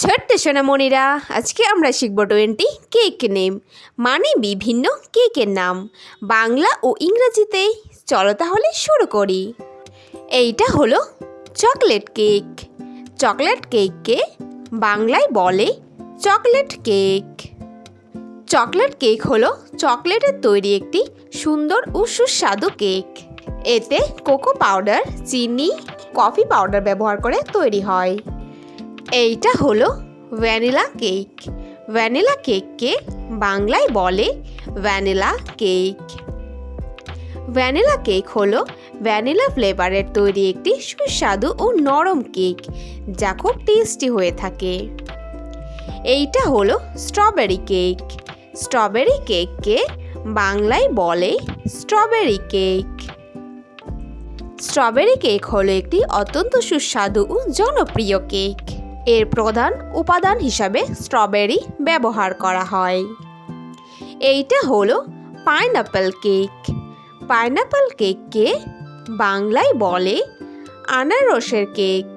ছোট্ট সোনামণিরা, আজকে আমরা শিখব 20 কেক নেম, মানে বিভিন্ন কেকের নাম, বাংলা ও ইংরেজিতে। চলো তাহলে শুরু করি। এইটা হলো চকলেট কেক। চকলেট কেককে বাংলায় বলে চকলেট কেক। চকলেট কেক হলো চকলেটের তৈরি একটি সুন্দর ও সুস্বাদু কেক। এতে কোকো পাউডার, চিনি, কফি পাউডার ব্যবহার করে তৈরি হয়। এইটা হলো ভ্যানিলা কেক। ভ্যানিলা কেককে বাংলায় বলে ভ্যানিলা কেক। ভ্যানিলা কেক হলো ভ্যানিলা ফ্লেভারের তৈরি একটি সুস্বাদু ও নরম কেক, যা খুব টেস্টি হয়ে থাকে। এইটা হলো স্ট্রবেরি কেক। স্ট্রবেরি কেককে বাংলায় বলে স্ট্রবেরি কেক। স্ট্রবেরি কেক হলো একটি অত্যন্ত সুস্বাদু ও জনপ্রিয় কেক। এর প্রধান উপাদান হিসাবে স্ট্রবেরি ব্যবহার করা হয়। এইটা হলো পাইনাপেল কেক। পাইনাপেল কেককে বাংলায় বলে আনারসের কেক।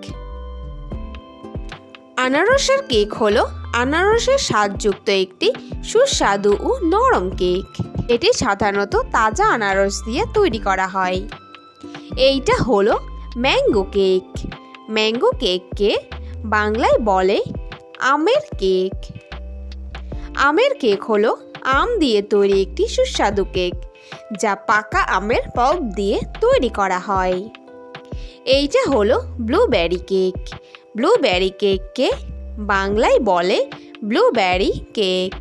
আনারসের কেক হলো আনারসের স্বাদযুক্ত একটি সুস্বাদু ও নরম কেক। এটি সাধারণত তাজা আনারস দিয়ে তৈরি করা হয়। এইটা হলো ম্যাঙ্গো কেক। ম্যাঙ্গো কেককে বাংলায় বলে আমের কেক। আমের কেক হলো আম দিয়ে তৈরি একটি সুস্বাদু কেক, যা পাকা আমের পাল্প দিয়ে তৈরি করা হয়। এইটা হলো ব্লুবেরি কেক। ব্লুবেরি কেককে বাংলায় বলে ব্লুবেরি কেক।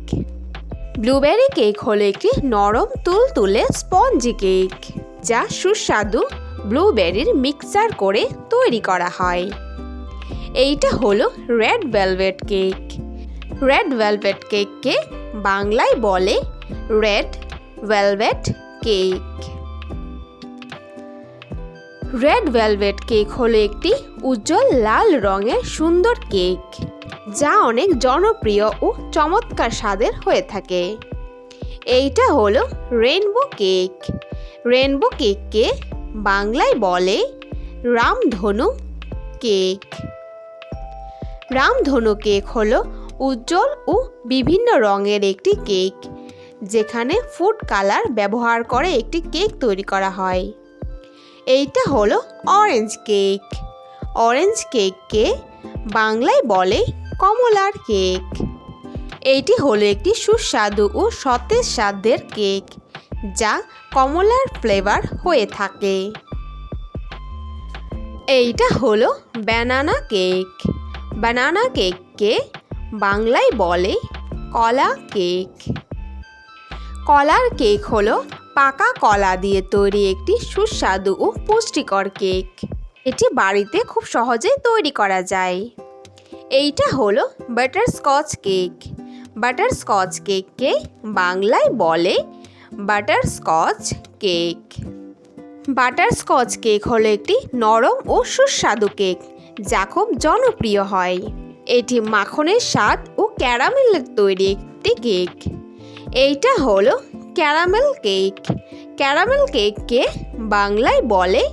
ব্লুবেরি কেক হলো একটি নরম তুলতুলে স্পঞ্জি কেক, যা সুস্বাদু ব্লুবেরির মিক্সচার করে তৈরি করা হয়। এইটা হলো red velvet cake. Red velvet কেককে বাংলায় বলে red velvet cake. Red velvet cake হলো একটি উজ্জ্বল লাল রঙের সুন্দর কেক, যা অনেক জনপ্রিয় ও চমৎকার স্বাদের হয়ে থাকে। এইটা হলো রেইনবো কেক। রেইনবো কেককে বাংলায় বলে রামধনু কেক। রামধনু কেক হলো উজ্জ্বল ও বিভিন্ন রঙের একটি কেক, যেখানে ফুড কালার ব্যবহার করে একটি কেক তৈরি করা হয়। এইটা হলো অরেঞ্জ কেক। অরেঞ্জ কেককে বাংলায় বলে কমলার কেক। এইটি হলো একটি সুস্বাদু ও সতেজ স্বাদের কেক, যা কমলার ফ্লেভার হয়ে থাকে। এইটা হলো ব্যানানা কেক। ব্যানানা কেককে বাংলায় বলে কলা কেক। কলার কেক হলো পাকা কলা দিয়ে তৈরি একটি সুস্বাদু ও পুষ্টিকর কেক। এটি বাড়িতে খুব সহজেই তৈরি করা যায়। এইটা হলো বাটারস্কচ কেক। বাটারস্কচ কেককে বাংলায় বলে বাটারস্কচ কেক। বাটারস্কচ কেক হলো একটি নরম ও সুস্বাদু কেক, যা খুব জনপ্রিয় হয়। এটি মাখনের স্বাদ ও ক্যারামেলের তৈরি একটি কেক। এইটা হলো ক্যারামেল কেক। ক্যারামেল কেককে বাংলায় বলে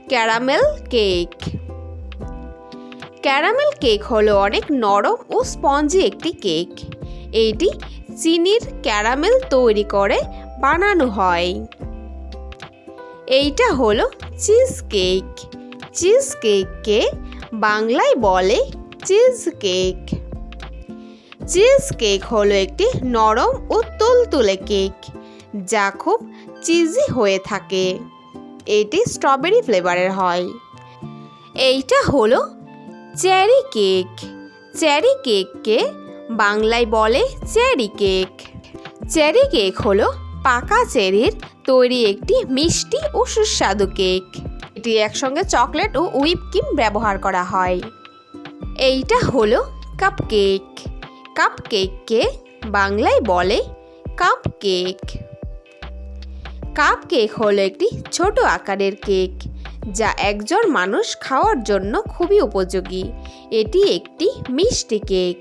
ক্যারামেল কেক। ক্যারামেল কেক হলো অনেক নরম ও স্পঞ্জি একটি কেক। এটি চিনির ক্যারামেল তৈরি করে বানানো হয়। এইটা হলো চিজ কেক। চিজ কেককে বাংলায় বলে চিজ কেক। চিজ কেক হলো একটি নরম ও তুলতুলে কেক, যা খুব চিজি হয়ে থাকে। এটি স্ট্রবেরি ফ্লেভারের হয়। এইটা হলো চেরি কেক। চেরি কেককে বাংলায় বলে চেরি কেক। চেরি কেক হলো পাকা চেরির তৈরি একটি মিষ্টি ও সুস্বাদু কেক। এটি একসঙ্গে চকলেট ও হুইপ ক্রিম ব্যবহার করা হয়। এইটা হলো কাপ কেক। কাপ কেককে বাংলায় বলে কাপ কেক। কাপ কেক হলো একটি ছোট আকারের কেক, যা একজন মানুষ খাওয়ার জন্য খুবই উপযোগী। এটি একটি মিষ্টি কেক।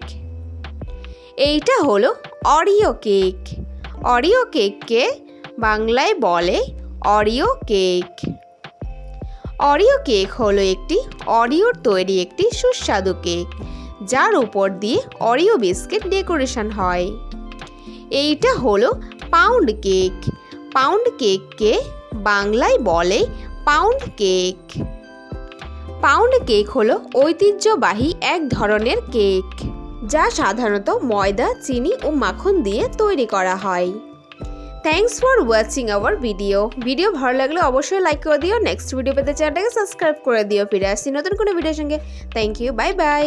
এইটা হলো অরিও কেক। অরিও কেককে বাংলায় বলে অরিও কেক। অরিও কেক হলো একটি অরিওর তৈরি একটি সুস্বাদু কেক, যার উপর দিয়ে অরিও বিস্কিট ডেকোরেশন হয়। এইটা হলো পাউন্ড কেক। পাউন্ড কেককে বাংলায় বলে পাউন্ড কেক। পাউন্ড কেক হলো ঐতিহ্যবাহী এক ধরনের কেক, যা সাধারণত ময়দা, চিনি ও মাখন দিয়ে তৈরি করা হয়। Thanks for watching hour video ভালো লাগলে অবশ্যই লাইক করে দিও। নেক্সট ভিডিও পেতে চ্যানেলটাকে সাবস্ক্রাইব করে দিও। ফিরে আসছি নতুন কোনো ভিডিওর সঙ্গে। Thank you, bye by.